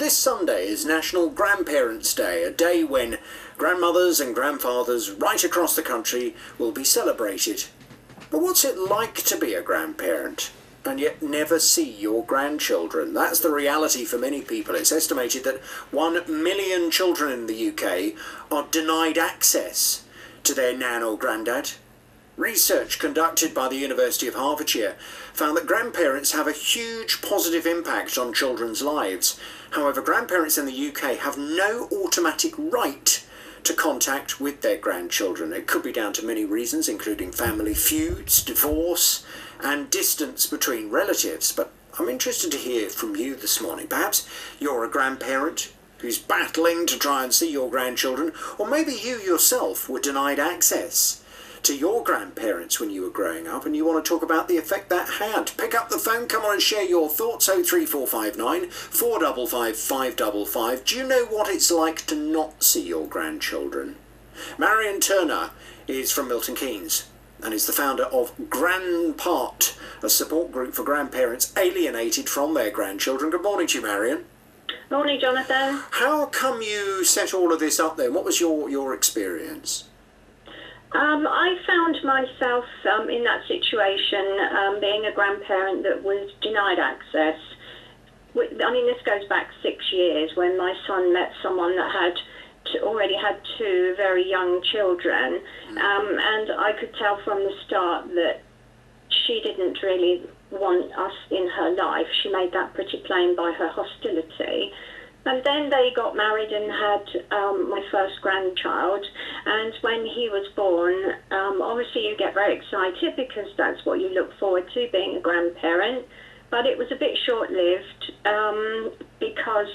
This Sunday is National Grandparents' Day, a day when grandmothers and grandfathers right across the country will be celebrated. But what's it like to be a grandparent and yet never see your grandchildren? That's the reality for many people. It's estimated that 1 million children in the UK are denied access to their nan or granddad. Research conducted by the University of Hertfordshire found that grandparents have a huge positive impact on children's lives. However, grandparents in the UK have no automatic right to contact with their grandchildren. It could be down to many reasons, including family feuds, divorce, and distance between relatives. But I'm interested to hear from you this morning. Perhaps you're a grandparent who's battling to try and see your grandchildren, or maybe you yourself were denied access to your grandparents when you were growing up and you want to talk about the effect that had. Pick up the phone, come on and share your thoughts. 03459 455 555. Do you know what it's like to not see your grandchildren? Marion Turner is from Milton Keynes and is the founder of Grandpart, a support group for grandparents alienated from their grandchildren. Good morning to you, Marion. Morning, Jonathan. How come you set all of this up then? What was your experience? I found myself in that situation, being a grandparent that was denied access. I mean, this goes back 6 years when my son met someone that had already had two very young children, and I could tell from the start that she didn't really want us in her life. She made that pretty plain by her hostility. And then they got married and had my first grandchild. And when he was born, obviously you get very excited because that's what you look forward to, being a grandparent. But it was a bit short-lived because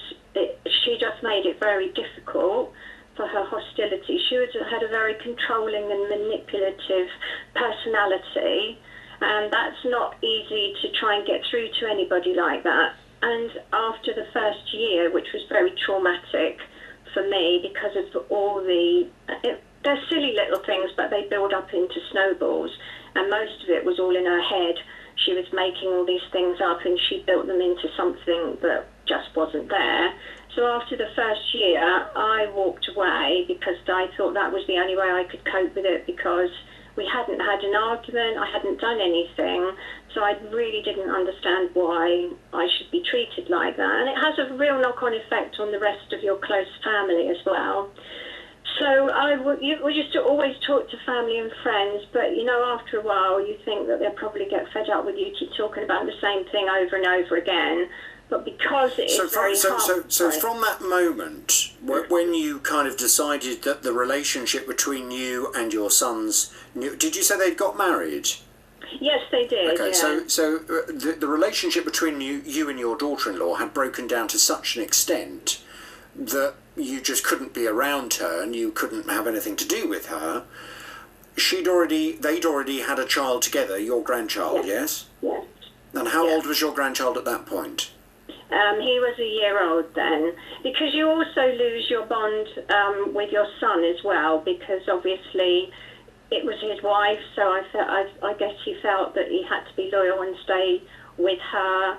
she just made it very difficult for her hostility. She had a very controlling and manipulative personality. And that's not easy to try and get through to anybody like that. And after the first year, which was very traumatic for me because of all they're silly little things, but they build up into snowballs. And most of it was all in her head. She was making all these things up and she built them into something that just wasn't there. So after the first year, I walked away because I thought that was the only way I could cope with it, because we hadn't had an argument, I hadn't done anything, so I really didn't understand why I should be treated like that. And it has a real knock-on effect on the rest of your close family as well. So we used to always talk to family and friends, but, you know, after a while you think that they'll probably get fed up with you keep talking about the same thing over and over again. But because it is very hard. So from that moment, when you kind of decided that the relationship between you and your sons, did you say they'd got married? Yes, they did. Okay, yeah. so the relationship between you and your daughter-in-law had broken down to such an extent that you just couldn't be around her and you couldn't have anything to do with her. They'd already had a child together, your grandchild, yes? Yes. And how old was your grandchild at that point? He was a year old then, because you also lose your bond with your son as well, because obviously it was his wife, so I guess he felt that he had to be loyal and stay with her.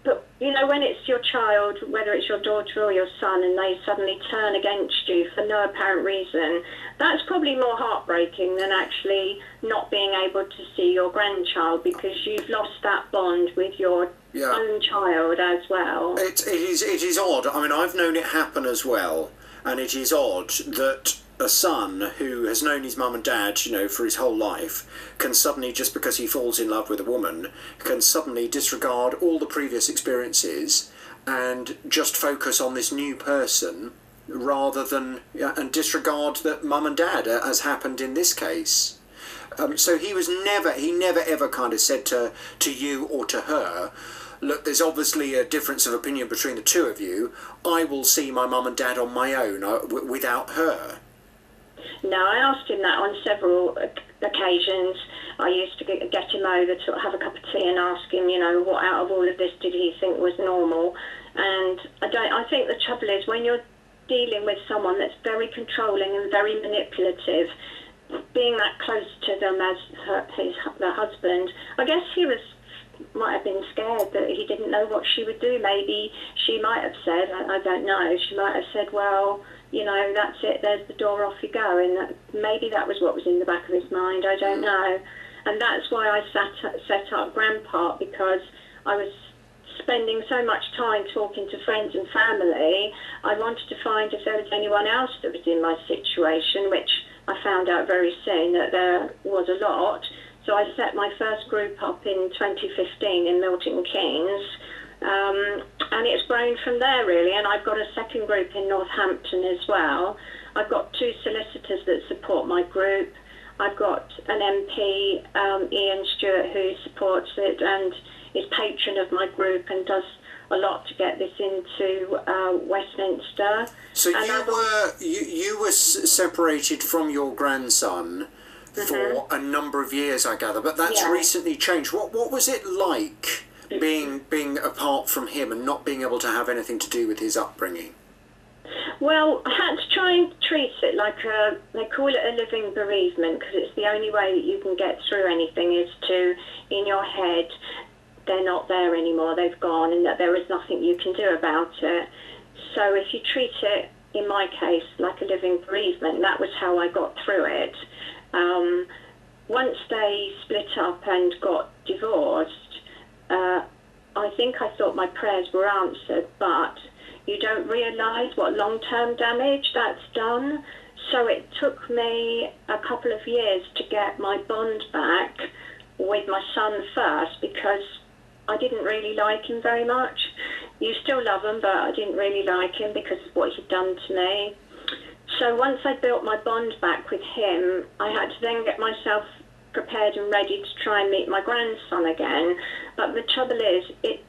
But you know, when it's your child, whether it's your daughter or your son, and they suddenly turn against you for no apparent reason, that's probably more heartbreaking than actually not being able to see your grandchild, because you've lost that bond with your own child as well. It is odd. I mean, I've known it happen as well, and it is odd that a son who has known his mum and dad, you know, for his whole life, can suddenly, just because he falls in love with a woman, can suddenly disregard all the previous experiences and just focus on this new person rather than and disregard that mum and dad, as happened in this case. So he never ever kind of said to you or to her, look, there's obviously a difference of opinion between the two of you. I will see my mum and dad on my own without her. No, I asked him that on several occasions. I used to get him over to have a cup of tea and ask him, you know, what out of all of this did he think was normal. And I think the trouble is, when you're dealing with someone that's very controlling and very manipulative, being that close to them as their husband, I guess he was might have been scared that he didn't know what she would do. Maybe she might have said, I don't know, she might have said, well, you know, that's it, there's the door, off you go. And maybe that was what was in the back of his mind, I don't know. And that's why I set up Grandpa, because I was spending so much time talking to friends and family. I wanted to find if there was anyone else that was in my situation, which I found out very soon that there was a lot. So I set my first group up in 2015 in Milton Keynes, and it's grown from there really. And I've got a second group in Northampton as well. I've got 2 solicitors that support my group. I've got an MP, Ian Stewart, who supports it and is patron of my group and does a lot to get this into Westminster. So you were separated from your grandson for a number of years, I gather, but that's recently changed. What was it like being apart from him and not being able to have anything to do with his upbringing? Well, I had to try and treat it like they call it a living bereavement, because it's the only way that you can get through anything is to, in your head, they're not there anymore, they've gone, and that there is nothing you can do about it. So if you treat it, in my case, like a living bereavement, that was how I got through it. Once they split up and got divorced, I think I thought my prayers were answered, but you don't realise what long-term damage that's done. So it took me a couple of years to get my bond back with my son first, because I didn't really like him very much. You still love him, but I didn't really like him because of what he'd done to me. So once I built my bond back with him, I had to then get myself prepared and ready to try and meet my grandson again. But the trouble is,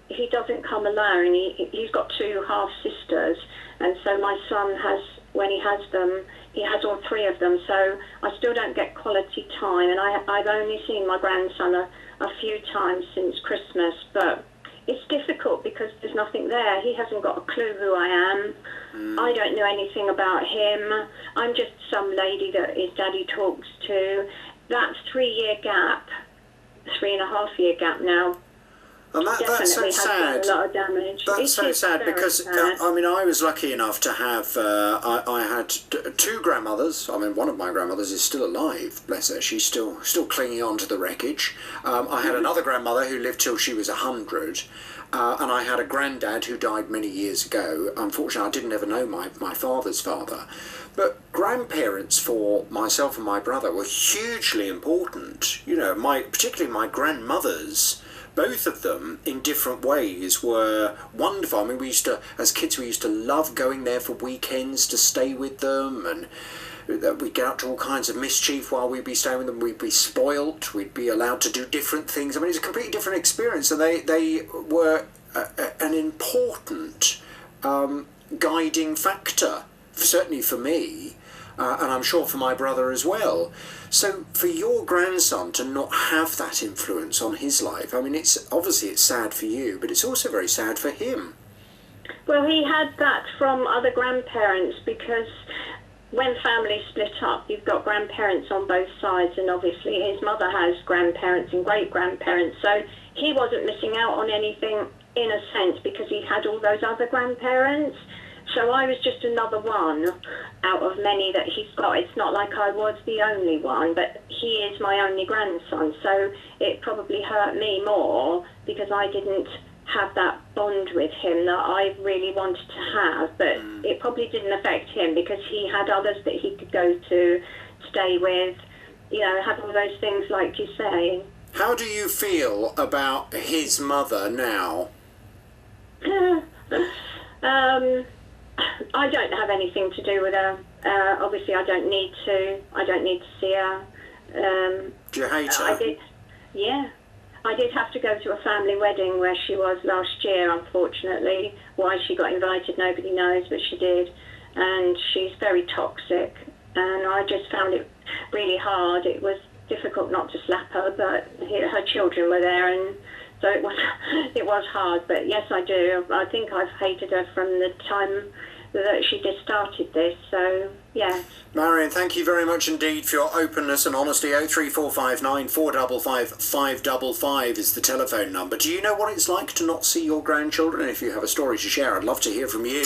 he doesn't come alone. He's got 2 half-sisters, and so my son has, when he has them, he has all 3 of them, so I still don't get quality time, and I've only seen my grandson a few times since Christmas, but it's difficult because there's nothing there. He hasn't got a clue who I am. I don't know anything about him. I'm just some lady that his daddy talks to. That 3-year gap, 3.5-year gap now, and that's so sad. A lot of damage. That's so sad because I mean, I was lucky enough to have I had 2 grandmothers. I mean, one of my grandmothers is still alive, bless her. She's still clinging on to the wreckage. I had another grandmother who lived till she was 100, and I had a granddad who died many years ago. Unfortunately, I didn't ever know my father's father. But grandparents for myself and my brother were hugely important. You know, particularly my grandmothers. Both of them, in different ways, were wonderful. I mean, as kids, we used to love going there for weekends to stay with them, and we'd get up to all kinds of mischief while we'd be staying with them. We'd be spoilt. We'd be allowed to do different things. I mean, it's a completely different experience, and they were an important guiding factor, certainly for me, and I'm sure for my brother as well. So for your grandson to not have that influence on his life, I mean, it's sad for you, but it's also very sad for him. Well, he had that from other grandparents, because when families split up, you've got grandparents on both sides, and obviously his mother has grandparents and great-grandparents, so he wasn't missing out on anything in a sense because he had all those other grandparents. So I was just another one out of many that he's got. It's not like I was the only one, but he is my only grandson. So it probably hurt me more because I didn't have that bond with him that I really wanted to have. But it probably didn't affect him because he had others that he could go to, stay with, have all those things like you say. How do you feel about his mother now? I don't have anything to do with her. Obviously, I don't need to see her. Do you hate her? I did. Yeah, I did have to go to a family wedding where she was last year. Unfortunately, why she got invited, nobody knows, but she did. And she's very toxic, and I just found it really hard. It was difficult not to slap her, but her children were there, and so it was hard. But yes, I do. I think I've hated her from the time that she just started this. So, yeah. Marion, thank you very much indeed for your openness and honesty. 03459 455 555 is the telephone number. Do you know what it's like to not see your grandchildren? If you have a story to share, I'd love to hear from you.